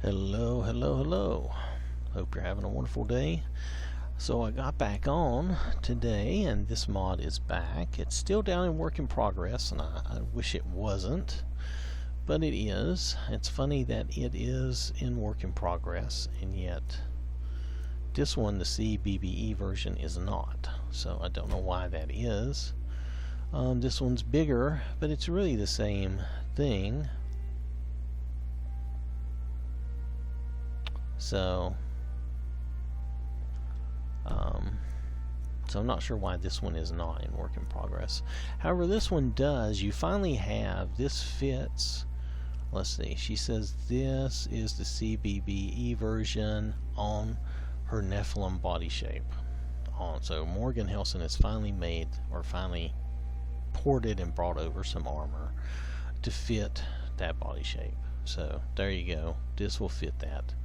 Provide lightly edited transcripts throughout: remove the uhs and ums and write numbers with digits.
Hello, hello, hello. Hope you're having a wonderful day. So I got back on today and this mod is back. It's still down in work in progress and I wish it wasn't, but it is. It's funny that it is in work in progress and yet this one, the CBBE version, is not. So I don't know why that is. This one's bigger, but it's really the same thing. So I'm not sure why this one is not in work in progress. However, this one does. You finally have, this fits. Let's see, she says this is the CBBE version on her Nephilim body shape. So Morgan Helson has finally made, or finally ported and brought over some armor to fit that body shape. So there you go, this will fit that.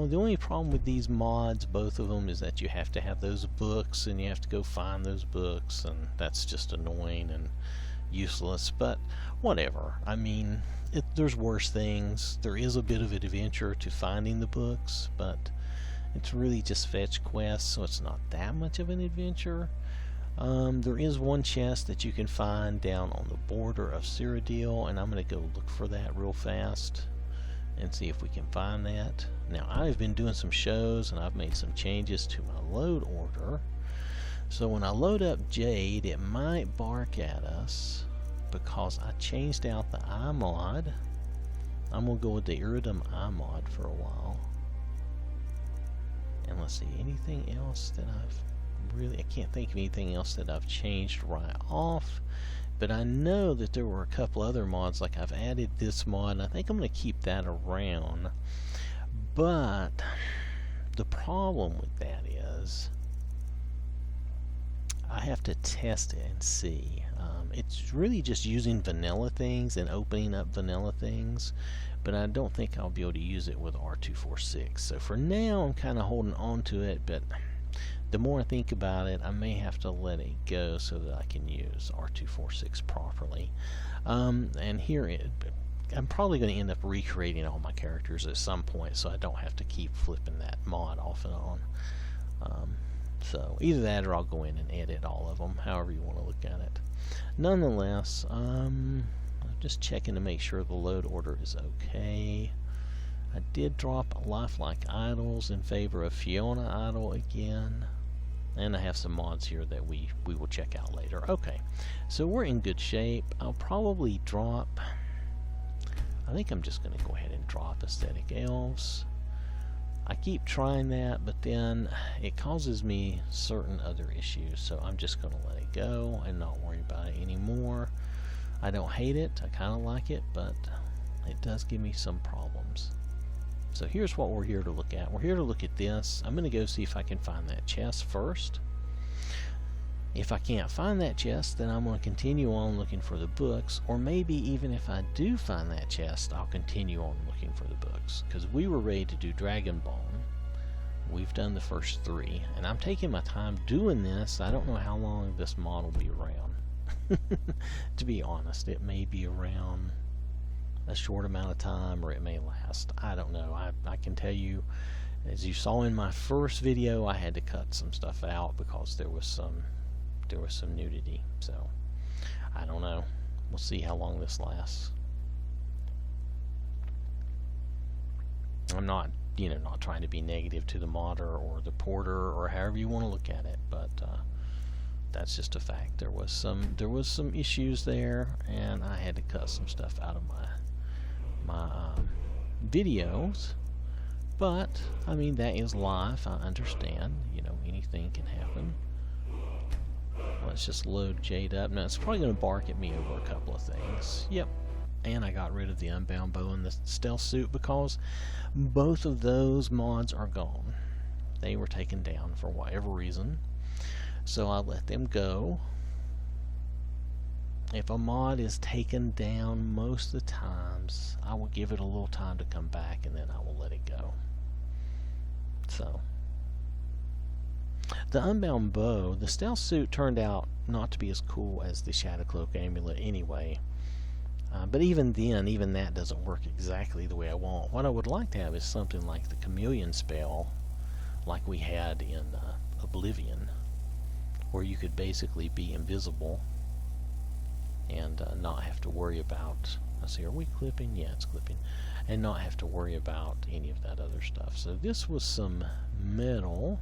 The only problem with these mods, both of them, is that you have to have those books and you have to go find those books, and that's just annoying and useless, but whatever. I mean, there's worse things. There is a bit of an adventure to finding the books, but it's really just fetch quests, so it's not that much of an adventure. There is one chest that you can find down on the border of Cyrodiil, and I'm going to go look for that real fast and see if we can find that. Now, I've been doing some shows and I've made some changes to my load order. So when I load up Jade, it might bark at us because I changed out the eye mod. I'm going to go with the Iridum eye mod for a while. And let's see, anything else that I can't think of anything else that I've changed right off. But I know that there were a couple other mods, like I've added this mod, and I think I'm going to keep that around. But the problem with that is I have to test it and see. It's really just using vanilla things and opening up vanilla things, but I don't think I'll be able to use it with R246. So for now, I'm kind of holding on to it, but the more I think about it, I may have to let it go so that I can use R246 properly. And here, I'm probably going to end up recreating all my characters at some point, so I don't have to keep flipping that mod off and on. So either that, or I'll go in and edit all of them, however you want to look at it. Nonetheless, I'm just checking to make sure the load order is okay. I did drop lifelike idols in favor of Fiona idol again. And I have some mods here that we will check out later. Okay, so we're in good shape. I'll probably drop, I think I'm just going to go ahead and drop aesthetic elves. I keep trying that, but then it causes me certain other issues, so I'm just going to let it go and not worry about it anymore. I don't hate it, I kind of like it, but it does give me some problems. So here's what we're here to look at. We're here to look at this. I'm going to go see if I can find that chest first. If I can't find that chest, then I'm going to continue on looking for the books, or maybe even if I do find that chest, I'll continue on looking for the books, because we were ready to do Dragonbone. We've done the first 3, and I'm taking my time doing this. I don't know how long this mod will be around. To be honest, it may be around a short amount of time, or it may last. I don't know. I can tell you, as you saw in my first video, I had to cut some stuff out because there was some nudity. So I don't know. We'll see how long this lasts. I'm not, not trying to be negative to the modder or the porter or however you want to look at it, but that's just a fact. There was some issues there, and I had to cut some stuff out of my videos. But I mean, that is life. I understand. Anything can happen. Let's just load Jade up. Now it's probably going to bark at me over a couple of things. Yep. And I got rid of the unbound bow and the stealth suit because both of those mods are gone. They were taken down for whatever reason, so I let them go. If a mod is taken down, most of the times I will give it a little time to come back, and then I will let it go. So the unbound bow, the stealth suit turned out not to be as cool as the Shadowcloak amulet anyway. But even then, even that doesn't work exactly the way I want. What I would like to have is something like the chameleon spell, like we had in Oblivion, where you could basically be invisible and not have to worry about, let's see, are we clipping? Yeah, it's clipping. And not have to worry about any of that other stuff. So this was some metal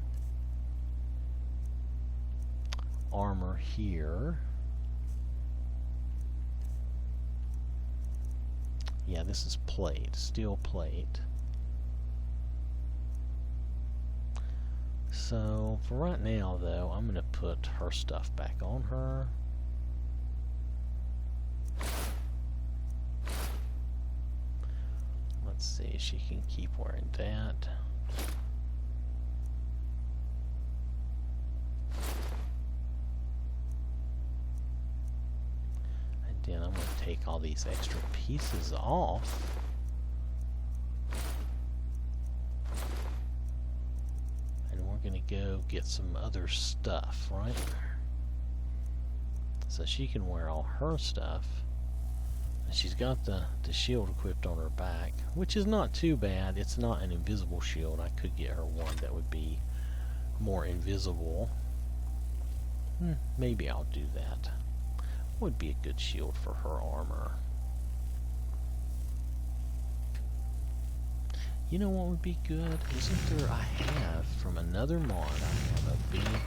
armor here. Yeah, this is plate, steel plate. So for right now though, I'm going to put her stuff back on her. Let's see, she can keep wearing that. And then I'm going to take all these extra pieces off. And we're going to go get some other stuff, right? So she can wear all her stuff. She's got the shield equipped on her back, which is not too bad. It's not an invisible shield. I could get her one that would be more invisible. Maybe I'll do that. Would be a good shield for her armor. You know what would be good? Isn't there, I have from another mod, I have a big...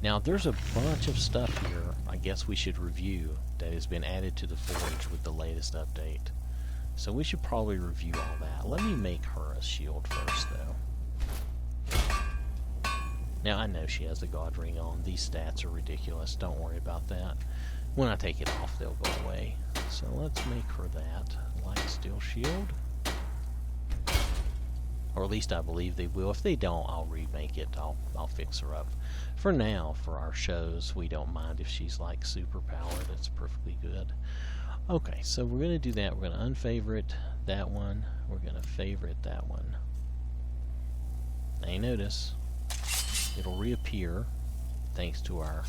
Now there's a bunch of stuff here I guess we should review that has been added to the Forge with the latest update. So we should probably review all that. Let me make her a shield first though. Now I know she has the God Ring on. These stats are ridiculous. Don't worry about that. When I take it off they'll go away. So let's make her that. Light steel shield. Or at least I believe they will. If they don't, I'll remake it. I'll fix her up. For now, for our shows, we don't mind if she's like super powered. It's perfectly good. Okay, so we're going to do that. We're going to unfavorite that one. We're going to favorite that one. Now you notice, it'll reappear thanks to our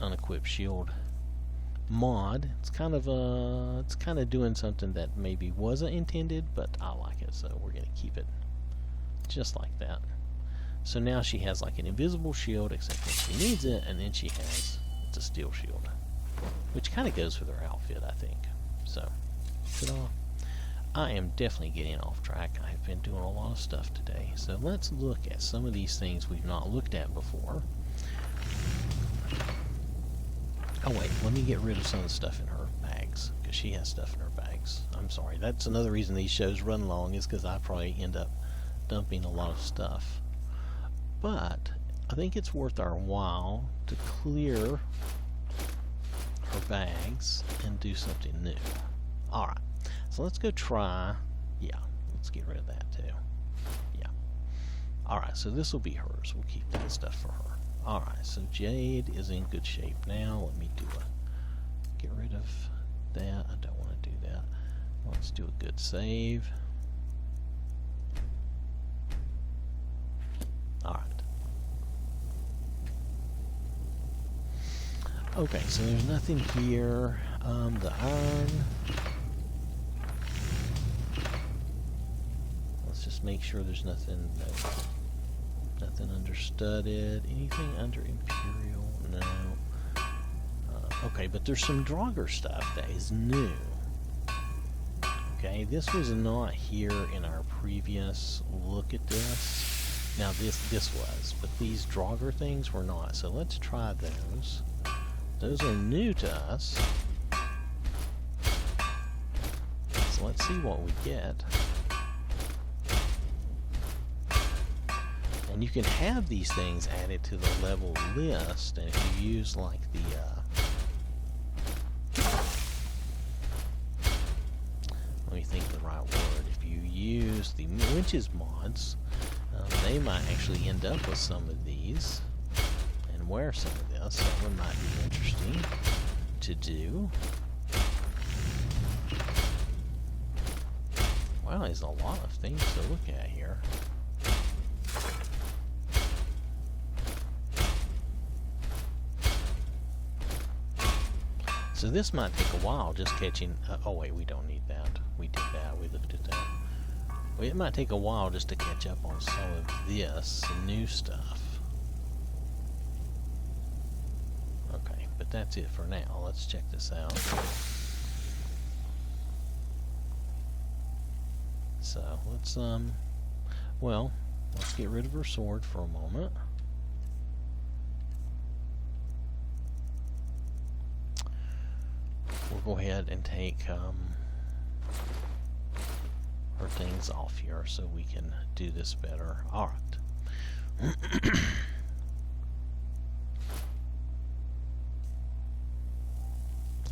unequipped shield mod. It's kind of doing something that maybe wasn't intended, but I like it, so we're going to keep it just like that. So now she has like an invisible shield, except when she needs it, and then she has, it's a steel shield, which kind of goes with her outfit, I think. So, ta-da. I am definitely getting off track. I've been doing a lot of stuff today. So let's look at some of these things we've not looked at before. Oh wait, let me get rid of some of the stuff in her bags, because she has stuff in her bags. I'm sorry, that's another reason these shows run long, is because I probably end up dumping a lot of stuff. But I think it's worth our while to clear her bags and do something new. Alright, so let's go try, yeah, let's get rid of that too. Yeah. Alright, so this will be hers. We'll keep that stuff for her. Alright, so Jade is in good shape now. Let me get rid of that. I don't want to do that. Let's do a good save. Alright. Okay, so there's nothing here. The iron. Let's just make sure there's nothing. Nothing under studded. Anything under Imperial? No. Okay, but there's some Draugr stuff that is new. Okay, this was not here in our previous look at this. Now this was, but these Draugr things were not. So let's try those. Those are new to us. So let's see what we get. And you can have these things added to the level list, and if you use like the let me think the right word. If you use the Winches mods, they might actually end up with some of these and wear some of this. That one might be interesting to do. Wow, there's a lot of things to look at here. So So this might take a while just catching... oh wait, we don't need that. We did that. We looked at that. Well, it might take a while just to catch up on some of this new stuff. Okay, but that's it for now. Let's check this out. So, let's, well, let's get rid of her sword for a moment. We'll go ahead and take her things off here so we can do this better. Alright.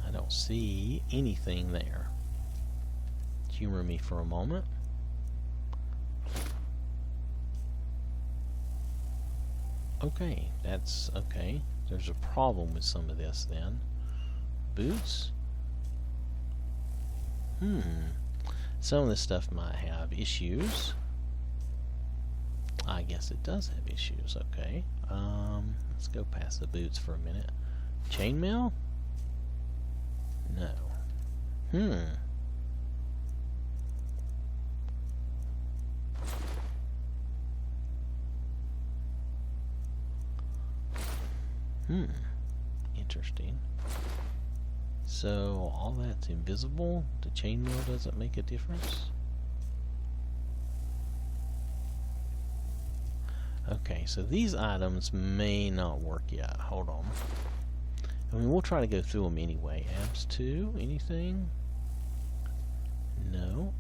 I don't see anything there. Humor me for a moment. Okay, that's okay. There's a problem with some of this then. Boots? Some of this stuff might have issues. I guess it does have issues, okay. Let's go past the boots for a minute. Chainmail? No. Interesting. So, all that's invisible? The chainmail doesn't make a difference? Okay, so these items may not work yet. Hold on. I mean, we'll try to go through them anyway. Abs 2, anything? No.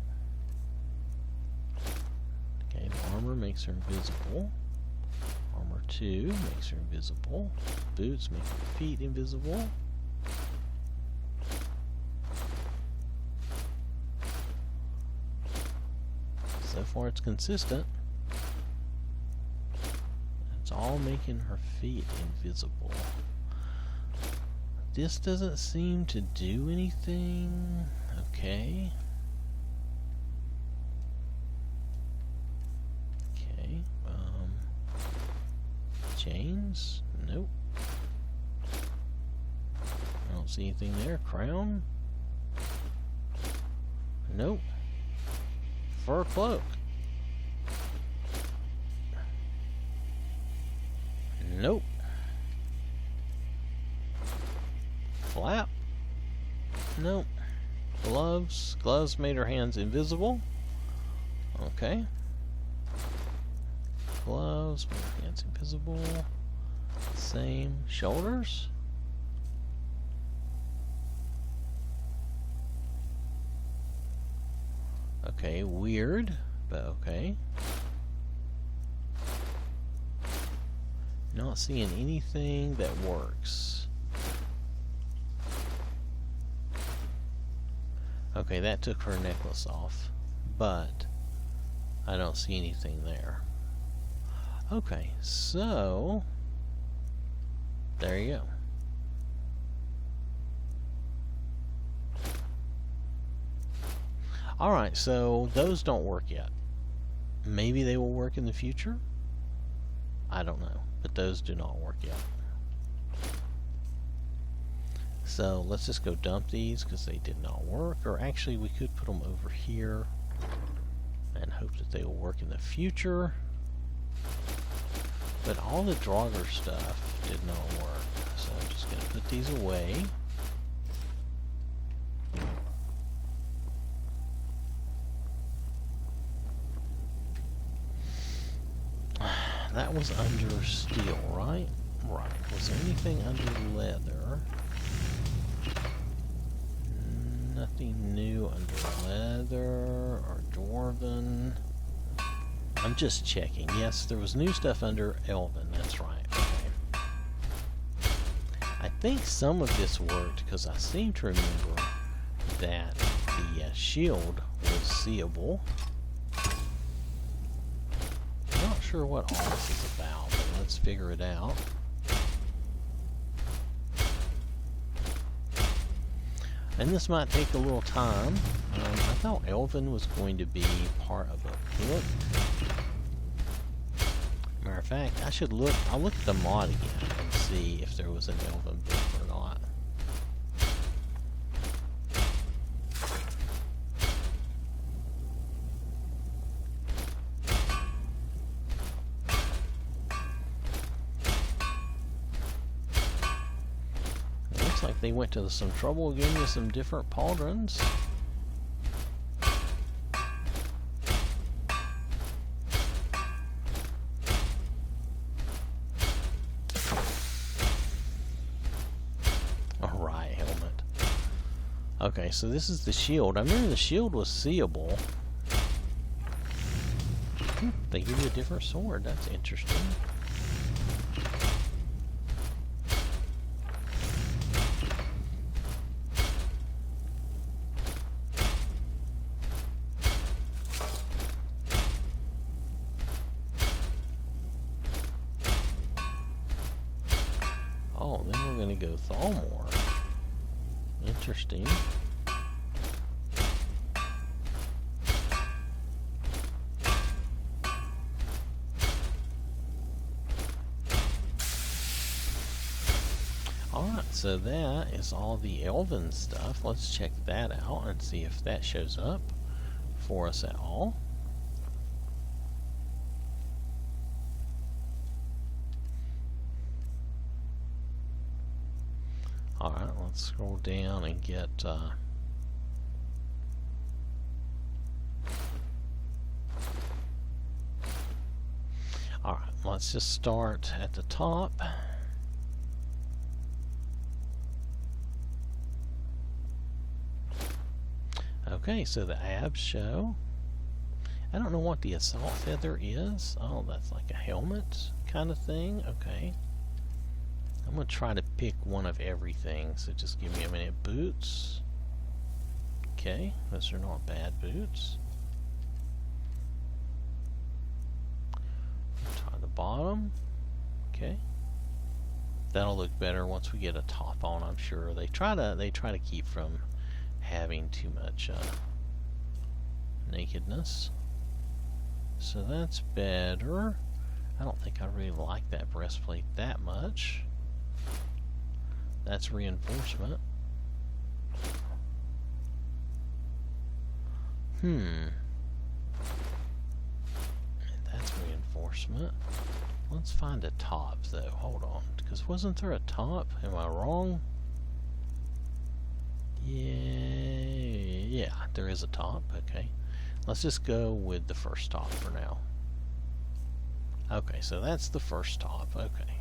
Okay, the armor makes her invisible. Armor 2 makes her invisible. Boots make her feet invisible. So far it's consistent. It's all making her feet invisible. This doesn't seem to do anything. Okay. Okay. Chains? Nope. I don't see anything there. Crown? Nope. Fur cloak? Nope. Flap? Nope. Gloves? Gloves made her hands invisible. Okay. Gloves made her hands invisible. Same. Shoulders? Okay, weird, but okay. Not seeing anything that works. Okay, that took her necklace off, but I don't see anything there. Okay, so there you go. Alright, so those don't work yet. Maybe they will work in the future? I don't know, but those do not work yet. So let's just go dump these because they did not work. Or actually, we could put them over here and hope that they will work in the future. But all the Draugr stuff did not work. So I'm just going to put these away. That was under steel, right? Right. Was there anything under leather? Nothing new under leather or dwarven. I'm just checking. Yes, there was new stuff under Elven. That's right. Okay. I think some of this worked because I seem to remember that the shield was seeable. Not sure what all this is about, but let's figure it out. And this might take a little time. I thought Elven was going to be part of a book. Matter of fact, I should look. I'll look at the mod again and see if there was an Elven book or not. they went to some trouble giving you some different pauldrons. Alright, helmet. Okay, so this is the shield. I remember the shield was seeable. They give you a different sword. That's interesting. Oh, then we're going to go Thalmor. Interesting. Alright, so that is all the Elven stuff. Let's check that out and see if that shows up for us at all. Alright, let's scroll down and get alright, let's just start at the top. Okay, so the abs show. I don't know what the assault feather is. Oh, that's like a helmet kind of thing. Okay. I'm going to try to pick one of everything, so just give me a minute. Boots. Okay, those are not bad boots. Try the bottom. Okay. That'll look better once we get a top on, I'm sure. They try to keep from having too much nakedness. So that's better. I don't think I really like that breastplate that much. That's reinforcement. That's reinforcement. Let's find a top though. Hold on. Because wasn't there a top? Am I wrong? Yeah, there is a top. Okay. Let's just go with the first top for now. Okay, so that's the first top. Okay.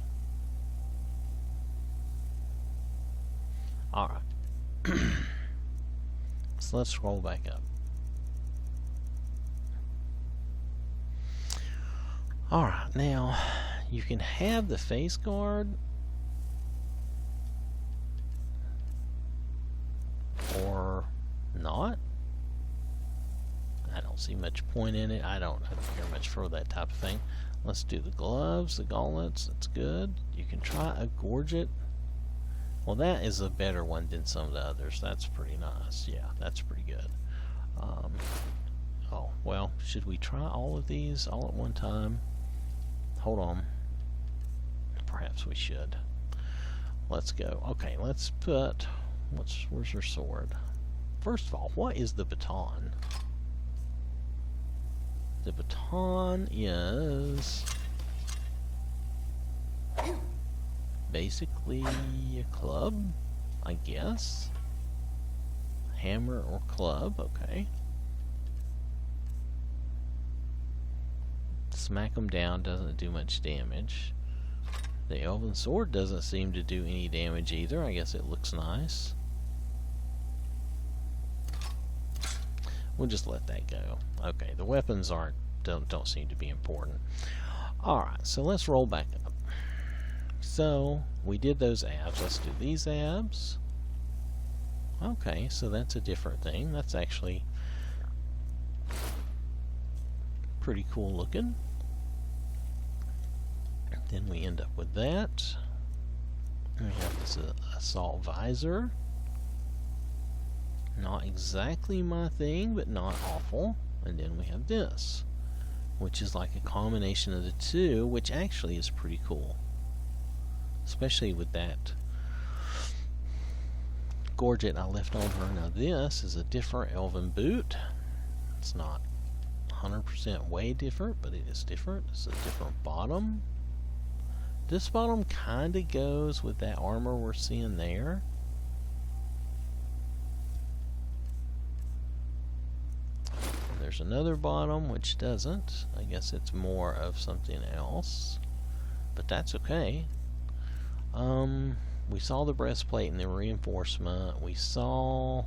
Alright. So let's scroll back up. Alright, now you can have the face guard or not. I don't see much point in it. I don't care much for that type of thing. Let's do the gloves, the gauntlets. That's good. You can try a gorget. Well, that is a better one than some of the others. That's pretty nice. Yeah, that's pretty good. Oh, well, should we try all of these all at one time? Hold on. Perhaps we should. Let's go. Okay, let's put... where's your sword? First of all, what is the baton? The baton is basically a club, I guess. Hammer or club, okay. Smack them down, doesn't do much damage. The Elven sword doesn't seem to do any damage either. I guess it looks nice. We'll just let that go. Okay, the weapons don't seem to be important. Alright, so let's roll back up. So, we did those abs. Let's do these abs. Okay, so that's a different thing. That's actually pretty cool looking. Then we end up with that. We have this assault visor. Not exactly my thing, but not awful. And then we have this, which is like a combination of the two, which actually is pretty cool. Especially with that gorget I left on her. Now this is a different Elven boot. It's not 100% way different, but it is different. It's a different bottom. This bottom kind of goes with that armor we're seeing there. there's another bottom which doesn't. I guess it's more of something else, but that's okay. We saw the breastplate and the reinforcement. We saw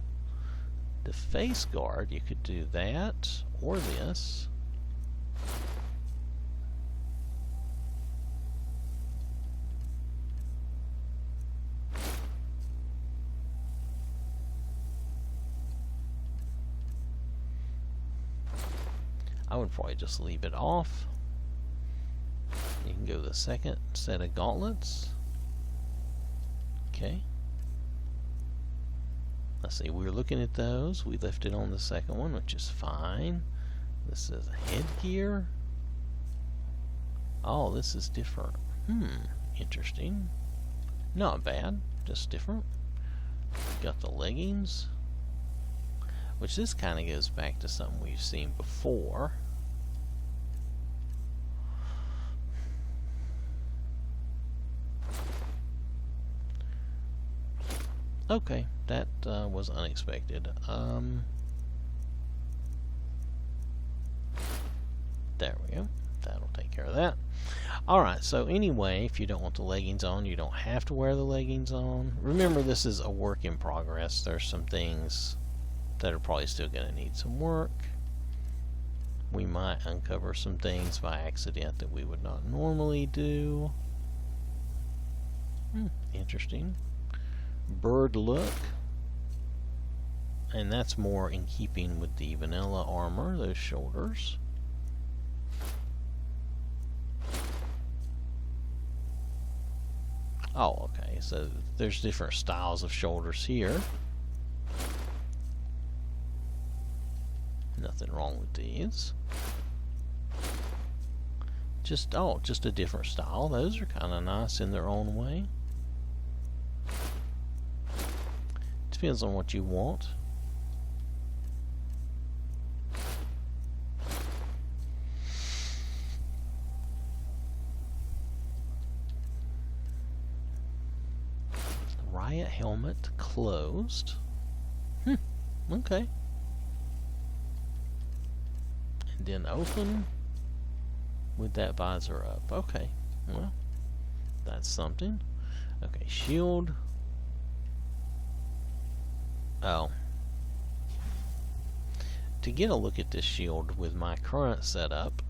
the face guard. You could do that or this. I would probably just leave it off. You can go to the second set of gauntlets. Okay. Let's see, we were looking at those. We lifted on the second one, which is fine. This is headgear. Oh, this is different. Interesting. Not bad, just different. Got the leggings, which this kind of goes back to something we've seen before. Okay, that was unexpected. There we go. That'll take care of that. Alright, so anyway, if you don't want the leggings on, you don't have to wear the leggings on. Remember, this is a work in progress. There's some things that are probably still going to need some work. We might uncover some things by accident that we would not normally do. Interesting. Bird look, and that's more in keeping with the vanilla armor, those shoulders. Oh, okay, so there's different styles of shoulders here. Nothing wrong with these. Just a different style. Those are kind of nice in their own way. Depends on what you want. Riot helmet closed. Okay. And then open with that visor up. Okay. Well, that's something. Okay, shield. Oh. To get a look at this shield with my current setup,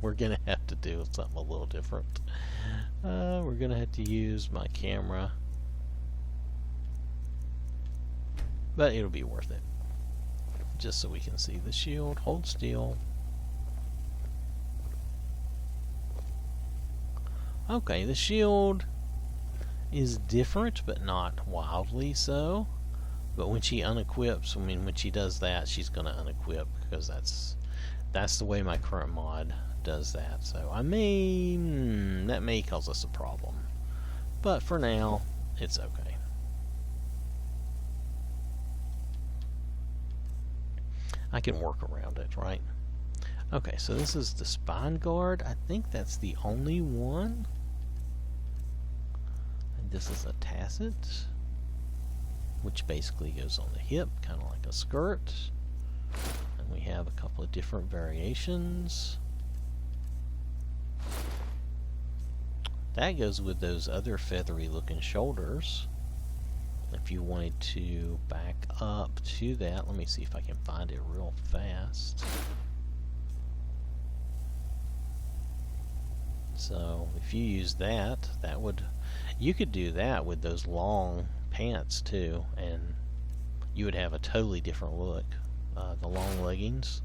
we're going to have to do something a little different. We're going to have to use my camera. But it'll be worth it. Just so we can see the shield. Hold still. Okay, the shield is different, but not wildly so. But when she unequips, when she does that, she's going to unequip, because that's the way my current mod does that. So that may cause us a problem. But for now, it's okay. I can work around it, right? Okay, so this is the spine guard. I think that's the only one. And this is a tacit, which basically goes on the hip, kind of like a skirt. And we have a couple of different variations. That goes with those other feathery looking shoulders. If you wanted to back up to that, let me see if I can find it real fast. So if you use that, you could do that with those long pants too, and you would have a totally different look. The long leggings,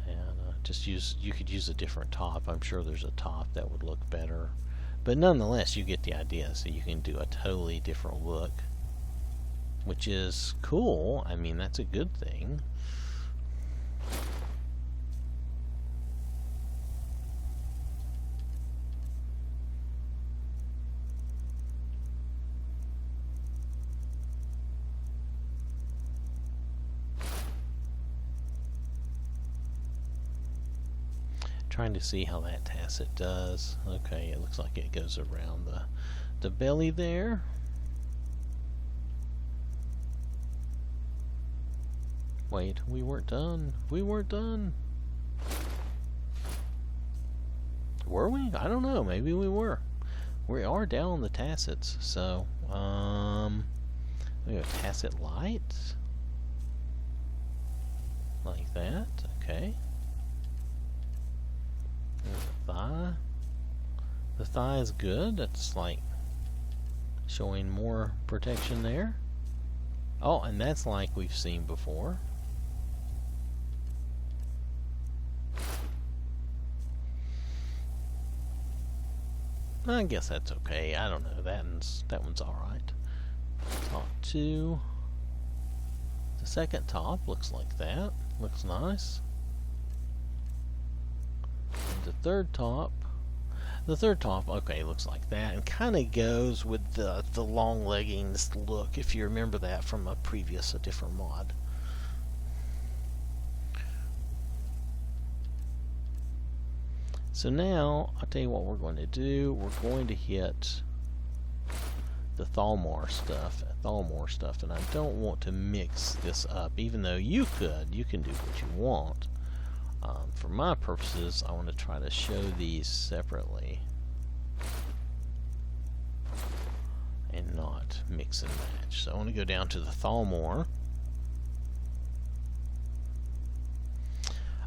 and you could use a different top. I'm sure there's a top that would look better, but nonetheless, you get the idea. So you can do a totally different look, which is cool. I mean, that's a good thing. Trying to see how that tacit does. Okay, it looks like it goes around the belly there. Wait, we weren't done. We weren't done. Were we? I don't know. Maybe we were. We are down on the tacits, so we have tacit light. Like that. Okay. And the thigh. The thigh is good. That's like showing more protection there. Oh, and that's like we've seen before. I guess that's okay. I don't know. That one's alright. Top 2. The second top looks like that. Looks nice. And the third top. The third top, okay, looks like that, and kind of goes with the long leggings look, if you remember that from a different mod. So now, I'll tell you what we're going to do. We're going to hit the Thalmor stuff, and I don't want to mix this up, even though you can do what you want. For my purposes, I want to try to show these separately and not mix and match. So I want to go down to the Thalmor.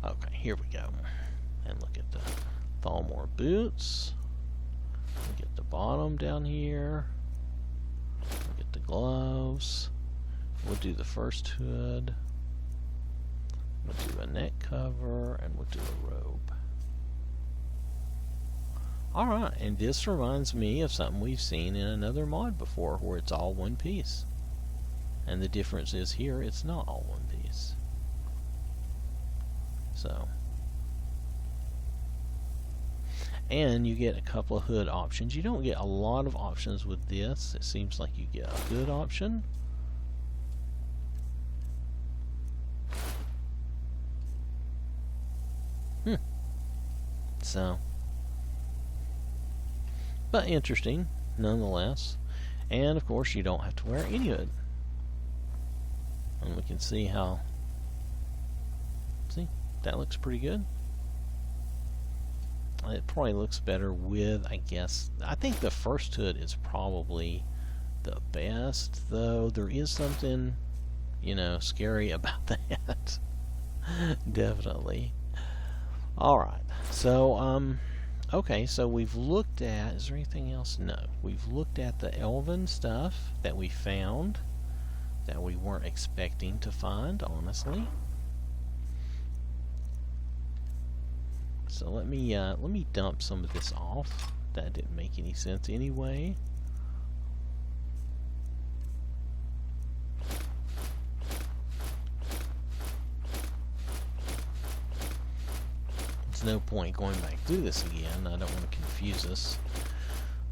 Okay, here we go. And look at the Thalmor boots. Look at the bottom down here. Look at the gloves. We'll do the first hood. We'll do a neck cover, and we'll do a robe. Alright, and this reminds me of something we've seen in another mod before, where it's all one piece. And the difference is here, it's not all one piece. So. And you get a couple of hood options. You don't get a lot of options with this. It seems like you get a hood option. So, but interesting nonetheless. And of course you don't have to wear any hood. And we can see how, see, that looks pretty good. It probably looks better with, I guess, I think the first hood is probably the best, though there is something, you know, scary about that. Definitely. Alright, so, okay, so we've looked at, is there anything else? No. We've looked at the Elven stuff that we found, that we weren't expecting to find, honestly. So let me dump some of this off. That didn't make any sense anyway. There's no point going back through this again. I don't want to confuse us.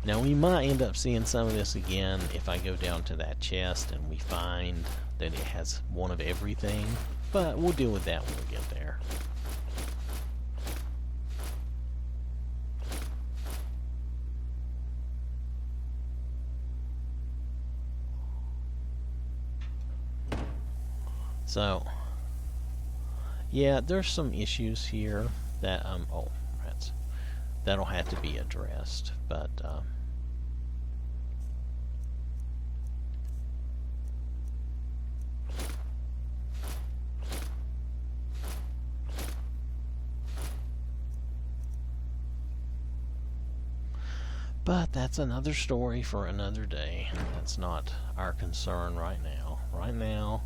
Now we might end up seeing some of this again if I go down to that chest and we find that it has one of everything, but we'll deal with that when we get there. So, yeah, there's some issues here that, oh, rats, that'll have to be addressed, but, that's another story for another day. That's not our concern right now. Right now,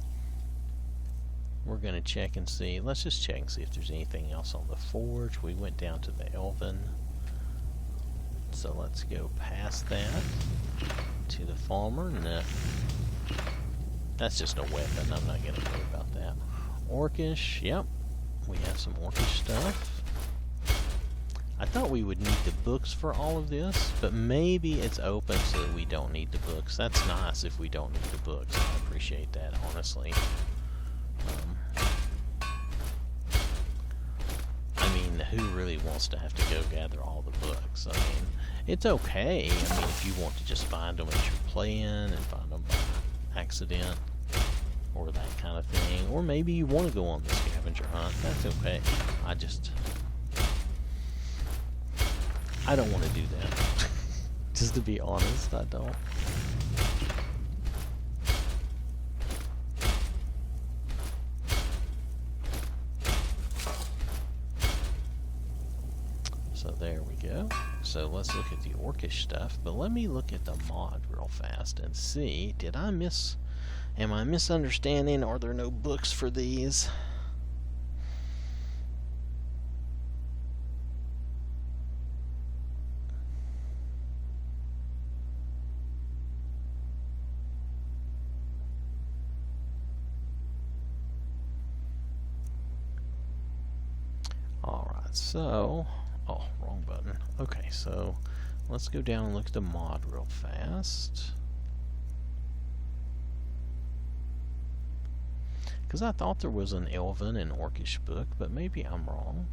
we're going to check and see. Let's just check and see if there's anything else on the forge. We went down to the Elven. So let's go past that to the Thalmor. No. That's just a weapon. I'm not going to worry about that. Orcish. Yep. We have some Orcish stuff. I thought we would need the books for all of this, but maybe it's open so that we don't need the books. That's nice if we don't need the books. I appreciate that, honestly. I mean, who really wants to have to go gather all the books? I mean, it's okay. I mean, if you want to just find them as you're playing and find them by accident or that kind of thing, Or maybe you want to go on the scavenger hunt. That's okay. I don't want to do that. Just to be honest, I don't. So there we go. So let's look at the Orcish stuff, but let me look at the mod real fast and see, am I misunderstanding? Are there no books for these? Alright, so oh, wrong button. Okay, so let's go down and look at the mod real fast. Because I thought there was an Elven and Orcish book, but maybe I'm wrong.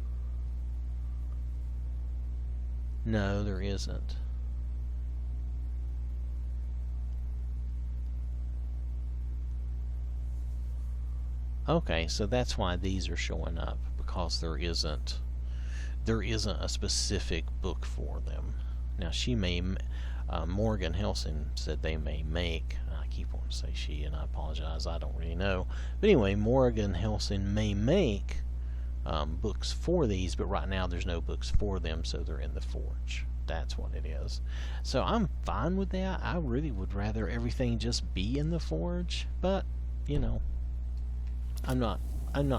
No, there isn't. Okay, so that's why these are showing up, because there isn't a specific book for them. Now Morgan Helsing said they may make, I keep wanting to say she, and I apologize, I don't really know. But anyway, Morgan Helsing may make books for these, but right now there's no books for them, so they're in the Forge. That's what it is. So I'm fine with that. I really would rather everything just be in the Forge, but, you know, I'm not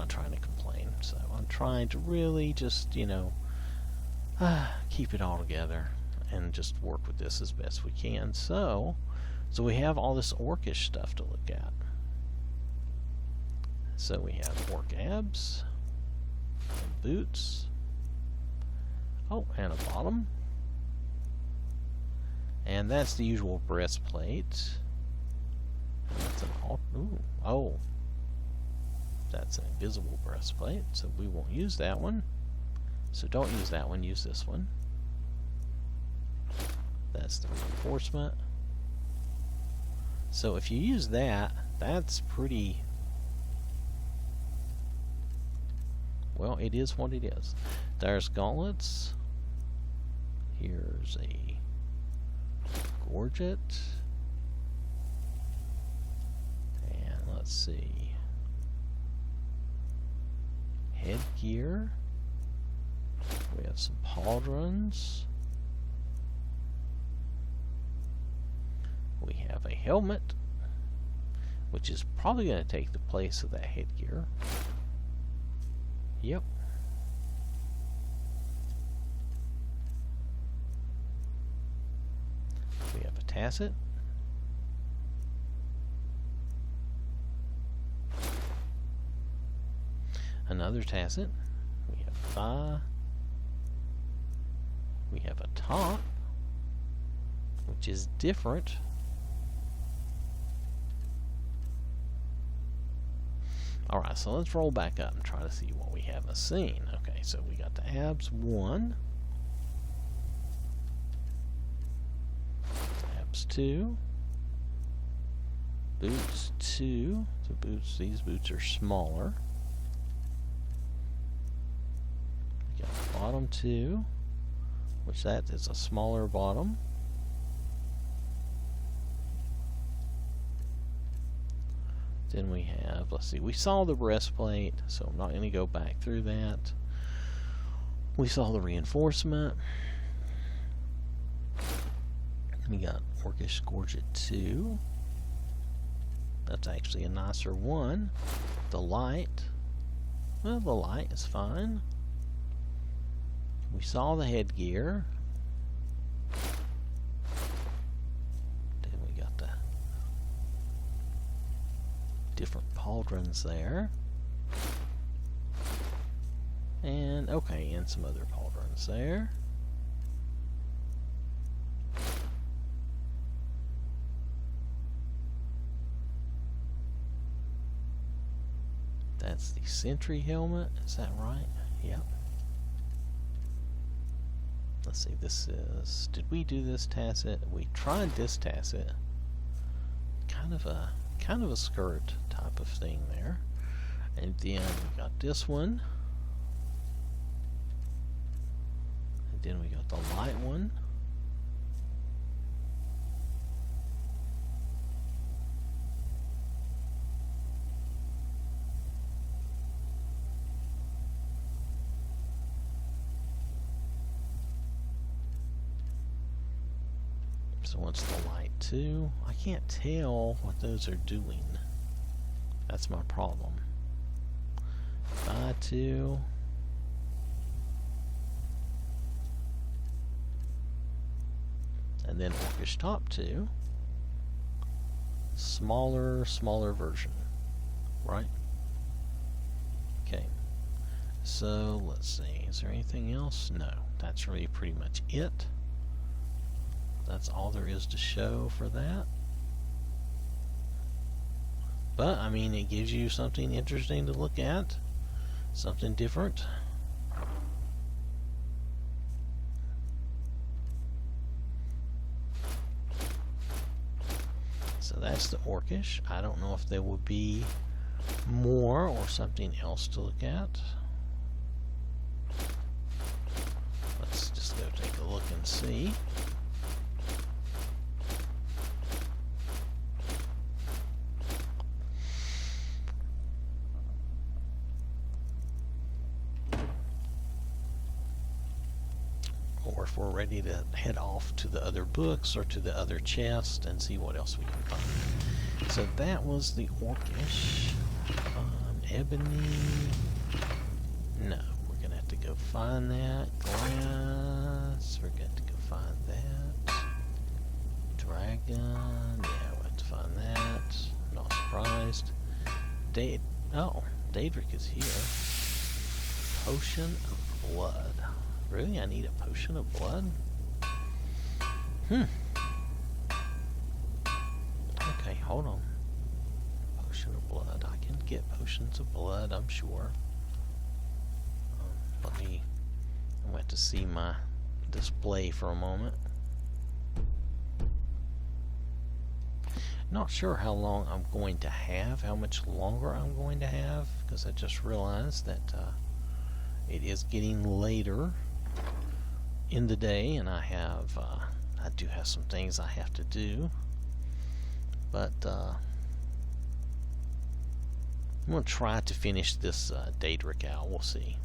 trying to complain, so I'm trying to really just, you know, keep it all together and just work with this as best we can. So we have all this Orcish stuff to look at. So we have orc abs, and boots, oh, and a bottom, and that's the usual breastplate. That's an that's an invisible breastplate, so we won't use that one. So don't use that one, use this one. That's the reinforcement. So if you use that, that's pretty... well, it is what it is. There's gauntlets. Here's a gorget. And let's see. Headgear. We have some pauldrons. We have a helmet, which is probably going to take the place of that headgear. Yep. We have a tasset. Another tasset. We have thigh. We have a top, which is different. Alright, so let's roll back up and try to see what we haven't seen. Okay, so we got the abs 1, abs 2, boots 2. These boots are smaller. We got bottom 2, which that is a smaller bottom. Then we have, let's see, we saw the breastplate, so I'm not going to go back through that. We saw the reinforcement. We got Orcish Gorget 2. That's actually a nicer one. The light. Well, the light is fine. We saw the headgear. Then we got the different pauldrons there. And, okay, and some other pauldrons there. That's the sentry helmet, is that right? Yep. Let's see, this is, did we do this tasset? We tried this tasset. Kind of a skirt type of thing there. And then we got this one. And then we got the light one. So what's the light 2? I can't tell what those are doing. That's my problem. Phi 2. And then Orcish top 2. Smaller version. Right? Okay. So let's see. Is there anything else? No. That's really pretty much it. That's all there is to show for that. But, I mean, it gives you something interesting to look at. Something different. So that's the Orcish. I don't know if there will be more or something else to look at. Let's just go take a look and see. Or if we're ready to head off to the other books or to the other chest and see what else we can find. So that was the Orcish. Ebony. No, we're going to have to go find that. Glass. We're going to go find that. Dragon. Yeah, we'll have to find that. Not surprised. Daedric is here. Potion of blood. Really? I need a potion of blood? Okay, hold on. Potion of blood. I can get potions of blood, I'm sure. I'm going to have to see my display for a moment. Not sure how long I'm going to have, how much longer I'm going to have, because I just realized that it is getting later in the day, and I do have some things I have to do, but I'm going to try to finish this Daedric out. We'll see.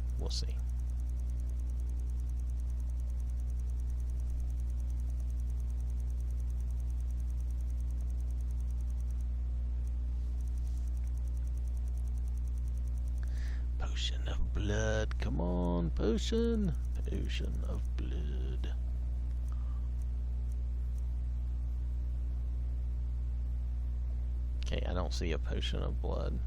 Potion of blood, come on, potion of blood. Okay, I don't see a potion of blood.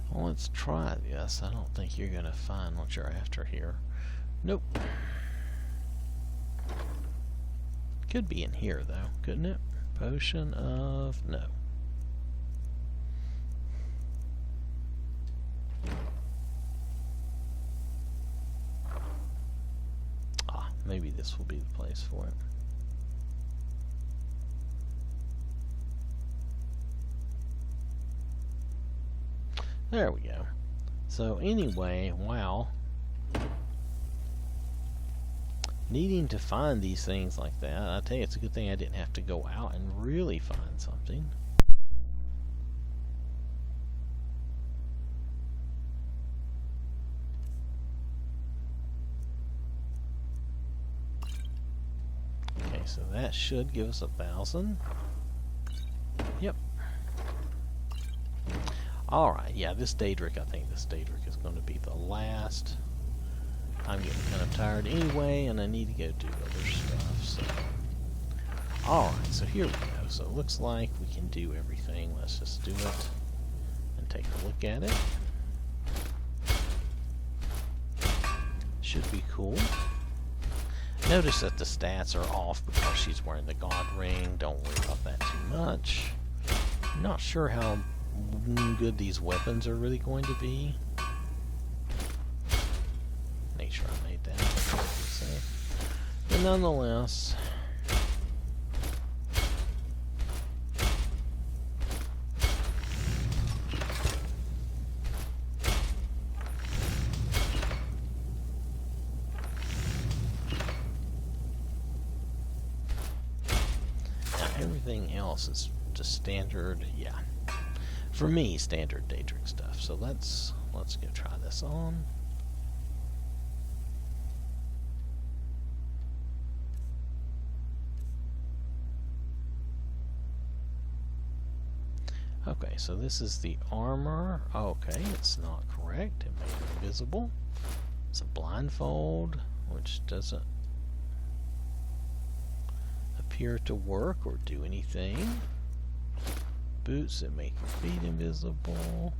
Well, let's try this. I don't think you're going to find what you're after here. Nope. Could be in here, though, couldn't it? Potion of... no. Ah, maybe this will be the place for it. There we go. So anyway, wow. Needing to find these things like that, I tell you, it's a good thing I didn't have to go out and really find something. Okay, so that should give us 1,000. Yep. Alright, yeah, this Daedric, I think this Daedric is going to be the last. I'm getting kind of tired anyway, and I need to go do other stuff, so. Alright, so here we go. So it looks like we can do everything. Let's just do it and take a look at it. Should be cool. Notice that the stats are off because she's wearing the god ring. Don't worry about that too much. I'm not sure how good these weapons are really going to be. Make sure I made that. But nonetheless, everything else is just standard, yeah. For me, standard Daedric stuff. So let's go try this on. Okay, so this is the armor. Okay, it's not correct. It made it invisible. It's a blindfold, which doesn't appear to work or do anything. Boots that make your feet invisible.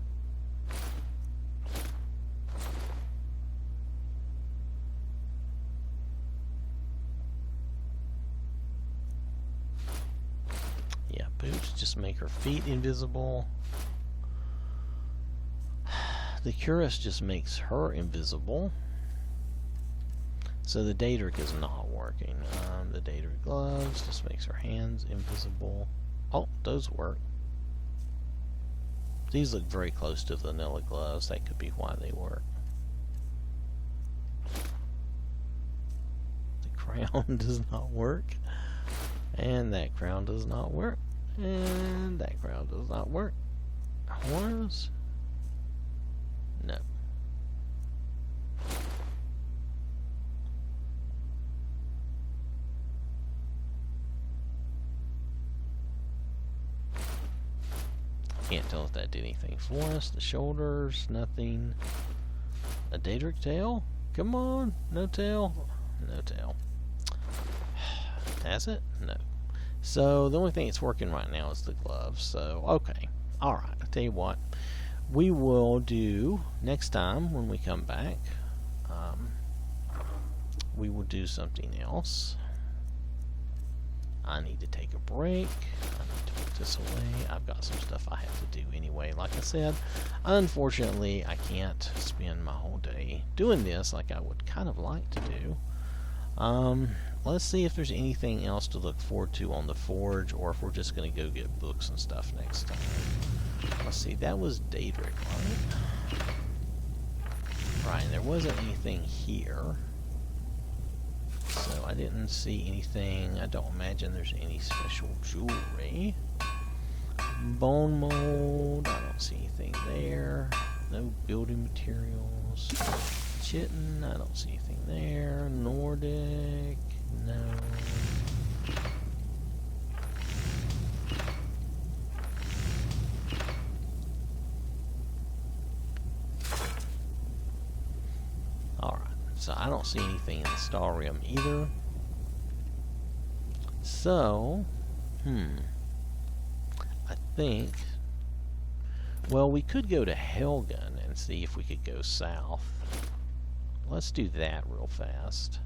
Yeah, boots just make her feet invisible. The cuirass just makes her invisible. So the Daedric is not working. The Daedric gloves just makes her hands invisible. Oh, those work. These look very close to vanilla gloves. That could be why they work. The crown does not work. And that crown does not work. And that crown does not work. Horns? No. Can't tell if that did anything for us. The shoulders, nothing. A Daedric tail? Come on, no tail. No tail. Has it? No. So the only thing that's working right now is the gloves. So okay, all right. I'll tell you what. We will do next time when we come back. We will do something else. I need to take a break. I need to put this away. I've got some stuff I have to do anyway. Like I said, unfortunately, I can't spend my whole day doing this like I would kind of like to do. Let's see if there's anything else to look forward to on the Forge, or if we're just going to go get books and stuff next time. Let's see, that was Daedric, right? Right, there wasn't anything here. So I didn't see anything. I don't imagine there's any special jewelry. Bone mold, I don't see anything there. No building materials. Chitin, I don't see anything there. Nordic, no. Alright, so I don't see anything in the Starium either. So, I think, well, we could go to Helgen and see if we could go south. Let's do that real fast.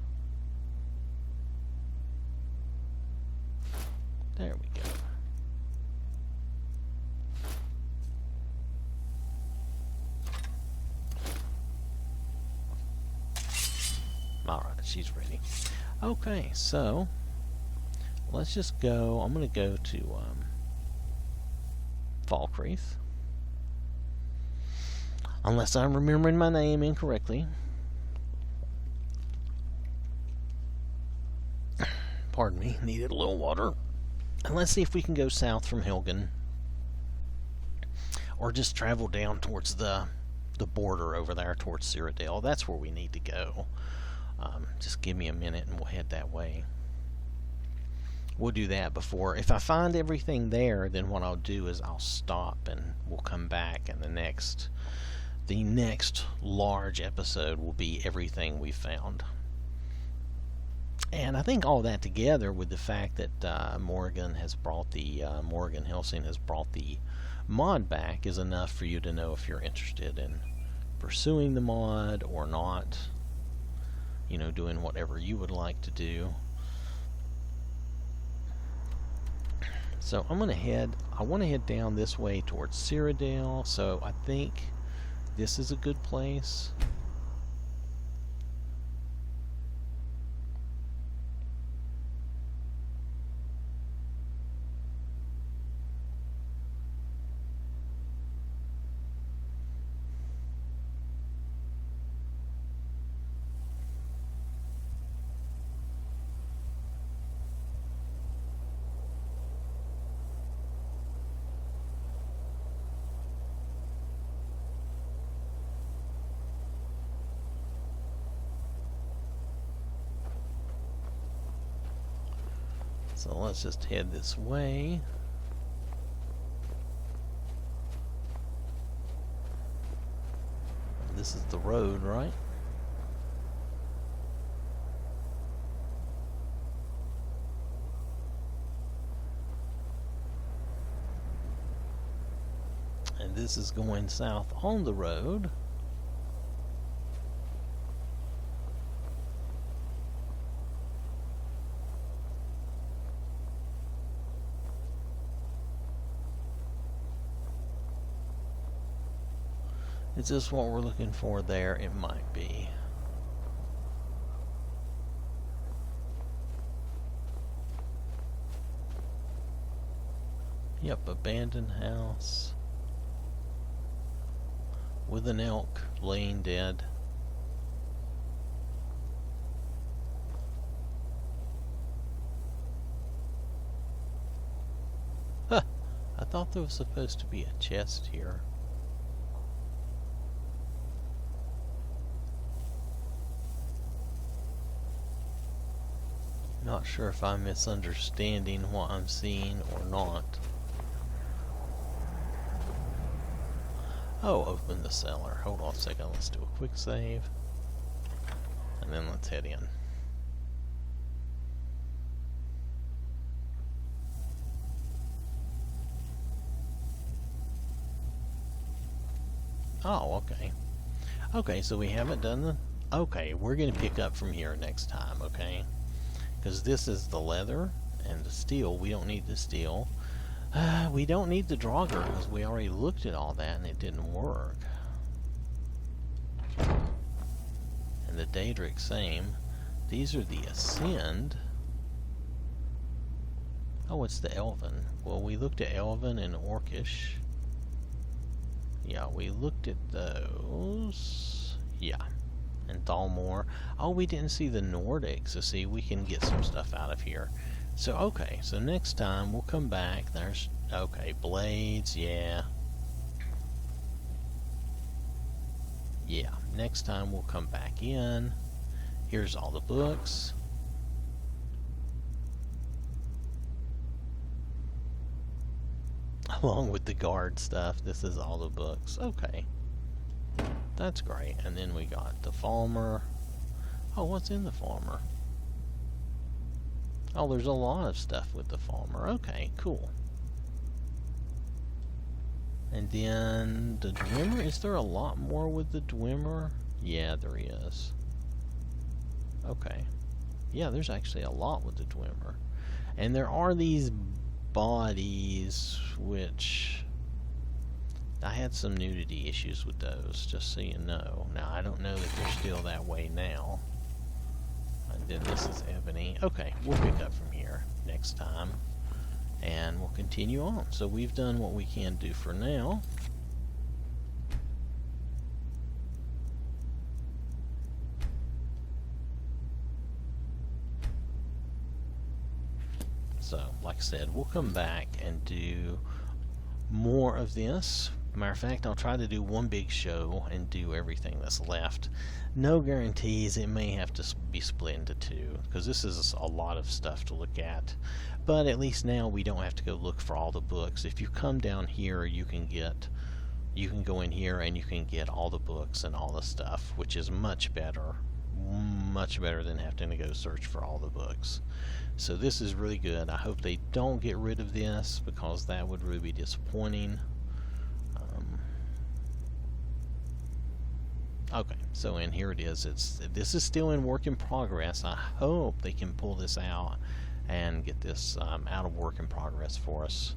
There we go. Alright, she's ready. Okay, so let's just go. I'm going to go to Falkreath. Unless I'm remembering my name incorrectly. Pardon me, needed a little water. And let's see if we can go south from Helgen. Or just travel down towards the border over there towards Cyrodiil. That's where we need to go. Just give me a minute and we'll head that way. we'll do that before. If I find everything there, then what I'll do is I'll stop and we'll come back, and the next large episode will be everything we found. And I think all that together with the fact that Morgan Helsing has brought the mod back is enough for you to know if you're interested in pursuing the mod or not. You know, doing whatever you would like to do. So I want to head down this way towards Cyrodiil, so I think this is a good place. So let's just head this way. This is the road, right? And this is going south on the road. Is this what we're looking for there? It might be. Yep, abandoned house with an elk laying dead. Huh, I thought there was supposed to be a chest here. Not sure if I'm misunderstanding what I'm seeing or not. Oh, open the cellar. Hold on a second, let's do a quick save. And then let's head in. Oh, okay. Okay, so we haven't done the... Okay, we're going to pick up from here next time, okay? Because this is the leather and the steel. We don't need the steel. We don't need the Draugr because we already looked at all that and it didn't work. And the Daedric, same. These are the Ascend. Oh, it's the Elven. Well, we looked at Elven and Orcish. Yeah, we looked at those. Yeah. And Thalmor. Oh, we didn't see the Nordic, so see, we can get some stuff out of here. So, okay, so next time we'll come back. There's, okay, blades, yeah. Yeah, next time we'll come back in. Here's all the books. Along with the guard stuff, this is all the books. Okay. That's great. And then we got the Thalmor. Oh, what's in the Thalmor? Oh, there's a lot of stuff with the Thalmor. Okay, cool. And then the Dwemer. Is there a lot more with the Dwemer? Yeah, there is. Okay. Yeah, there's actually a lot with the Dwemer. And there are these bodies, which... I had some nudity issues with those, just so you know. Now, I don't know that they're still that way now. And then this is ebony. Okay, we'll pick up from here next time. And we'll continue on. So we've done what we can do for now. So, like I said, we'll come back and do more of this. Matter of fact, I'll try to do one big show and do everything that's left. No guarantees, it may have to be split into two, because this is a lot of stuff to look at. But at least now we don't have to go look for all the books. If you come down here, you can go in here and you can get all the books and all the stuff, which is much better than having to go search for all the books. So this is really good. I hope they don't get rid of this, because that would really be disappointing. Okay, so and here it is. This is still in work in progress. I hope they can pull this out and get this out of work in progress for us.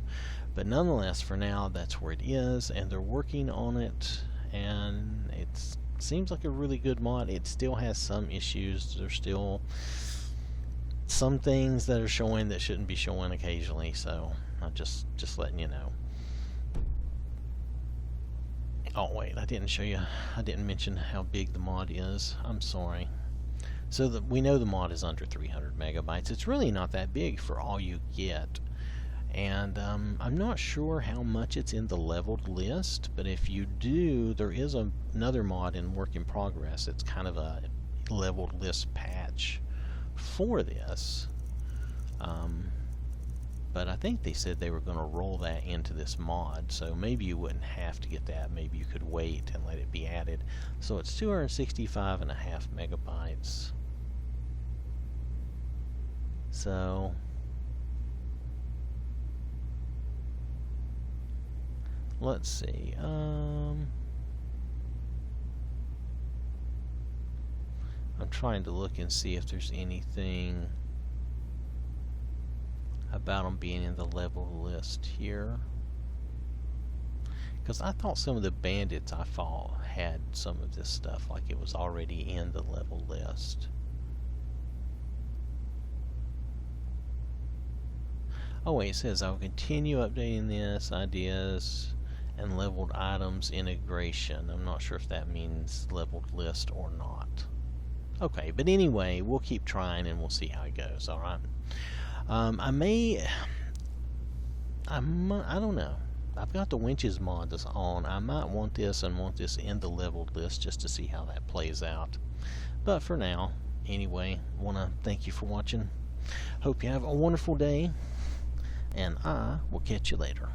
But nonetheless, for now, that's where it is, and they're working on it, and it seems like a really good mod. It still has some issues. There's still some things that are showing that shouldn't be showing occasionally, so I'm just letting you know. Oh wait, I didn't mention how big the mod is. I'm sorry. So we know the mod is under 300 megabytes. It's really not that big for all you get. And I'm not sure how much it's in the leveled list, but if you do, there is another mod in work in progress. It's kind of a leveled list patch for this. But I think they said they were going to roll that into this mod, so maybe you wouldn't have to get that. Maybe you could wait and let it be added. So it's 265.5 megabytes. So let's see. I'm trying to look and see if there's anything about them being in the level list here, because I thought some of the bandits I fought had some of this stuff, like it was already in the level list. Oh wait, it says I'll continue updating this, ideas and leveled items integration. I'm not sure if that means leveled list or not. Okay, but anyway, we'll keep trying and we'll see how it goes. All right. I don't know. I've got the winches mod that's on. I might want this and want this in the leveled list just to see how that plays out. But for now, anyway, want to thank you for watching. Hope you have a wonderful day, and I will catch you later.